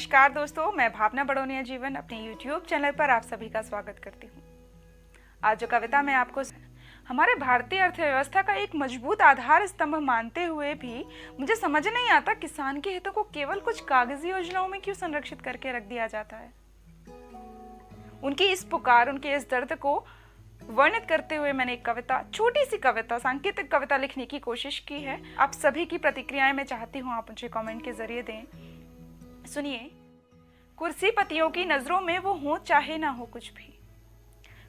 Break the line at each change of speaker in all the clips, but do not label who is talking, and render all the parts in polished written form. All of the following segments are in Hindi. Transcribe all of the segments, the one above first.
नमस्कार दोस्तों, मैं भावना बड़ोनिया जीवन अपने YouTube चैनल पर आप सभी का स्वागत करती हूँ। आज जो कविता मैं आपको हमारे भारतीय अर्थव्यवस्था का एक मजबूत आधार स्तंभ मानते हुए भी मुझे समझ नहीं आता किसान के हितों को केवल कुछ कागजी योजनाओं में क्यों संरक्षित करके रख दिया जाता है। उनकी इस पुकार, उनके इस दर्द को वर्णित करते हुए मैंने एक कविता, छोटी सी कविता, सांकेतिक कविता लिखने की कोशिश की है। आप सभी की प्रतिक्रियाएं मैं चाहती हूँ आप मुझे कमेंट के जरिए दें। सुनिए। कुर्सीपतियों की नजरों में वो हो चाहे ना हो कुछ भी,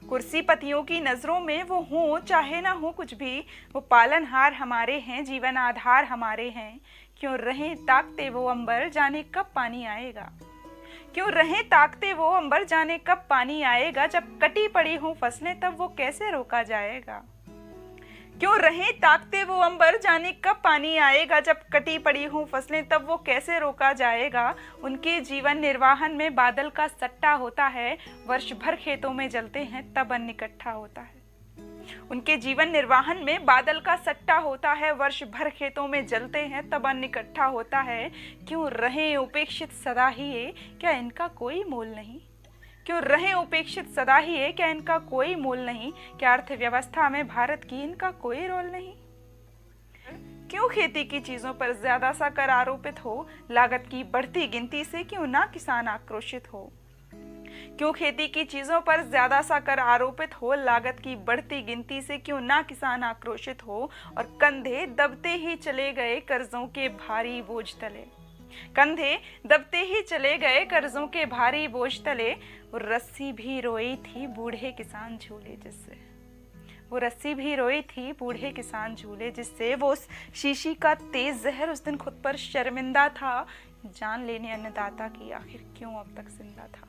कुर्सीपतियों की नजरों में वो हो चाहे ना हो कुछ भी, वो पालनहार हमारे हैं, जीवन आधार हमारे हैं। क्यों रहें ताकते वो अंबर, जाने कब पानी आएगा। क्यों रहें ताकते वो अंबर, जाने कब पानी आएगा। जब कटी पड़ी हों फसलें तब वो कैसे रोका जाएगा। क्यों रहें ताकते वो अंबर, जाने कब पानी आएगा। जब कटी पड़ी हों फसलें तब वो कैसे रोका जाएगा। उनके जीवन निर्वाहन में बादल का सट्टा होता है, वर्ष भर खेतों में जलते हैं तब अन्न इकट्ठा होता है। उनके जीवन निर्वाहन में बादल का सट्टा होता है, वर्ष भर खेतों में जलते हैं तब अन्न इकट्ठा होता है। क्यों रहें उपेक्षित सदा ही ये, क्या इनका कोई मोल नहीं। क्यों रहें उपेक्षित सदा ही ये, क्या इनका कोई मोल नहीं। क्या अर्थव्यवस्था में भारत की इनका कोई रोल नहीं। क्यों खेती की चीजों पर ज्यादा सा कर आरोपित हो, लागत की बढ़ती गिनती से क्यों ना किसान आक्रोशित हो। क्यों खेती की चीजों पर ज्यादा सा कर आरोपित हो, लागत की बढ़ती गिनती से क्यों ना किसान आक्रोशित हो। और कंधे दबते ही चले गए कर्जों के भारी बोझ तले, कंधे दबते ही चले गए कर्जों के भारी बोझ तले। वो रस्सी भी रोई थी बूढ़े किसान झूले जिससे, वो रस्सी भी रोई थी बूढ़े किसान झूले जिससे। वो उस शीशी का तेज जहर उस दिन खुद पर शर्मिंदा था, जान लेने अन्नदाता की आखिर क्यों अब तक जिंदा था।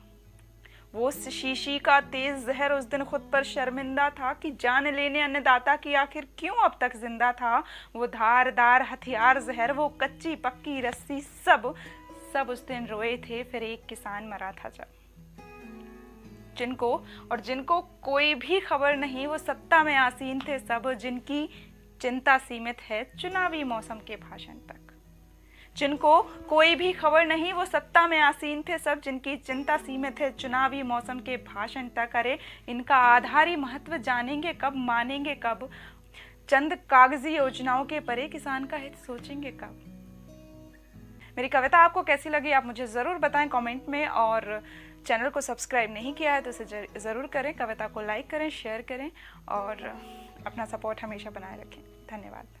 वो उस शीशी का तेज जहर उस दिन खुद पर शर्मिंदा था कि जान लेने अन्नदाता की आखिर क्यों अब तक जिंदा था। वो धारदार हथियार जहर, वो कच्ची पक्की रस्सी, सब उस दिन रोए थे फिर एक किसान मरा था जब। जिनको कोई भी खबर नहीं, वो सत्ता में आसीन थे सब, जिनकी चिंता सीमित है चुनावी मौसम के भाषण तक। जिनको कोई भी खबर नहीं, वो सत्ता में आसीन थे सब, जिनकी चिंता सीमित है चुनावी मौसम के भाषण तक। अरे इनका आधारी महत्व जानेंगे कब, मानेंगे कब। चंद कागजी योजनाओं के परे किसान का हित सोचेंगे कब। मेरी कविता आपको कैसी लगी आप मुझे ज़रूर बताएं कमेंट में, और चैनल को सब्सक्राइब नहीं किया है तो इसे ज़रूर करें। कविता को लाइक करें, शेयर करें और अपना सपोर्ट हमेशा बनाए रखें। धन्यवाद।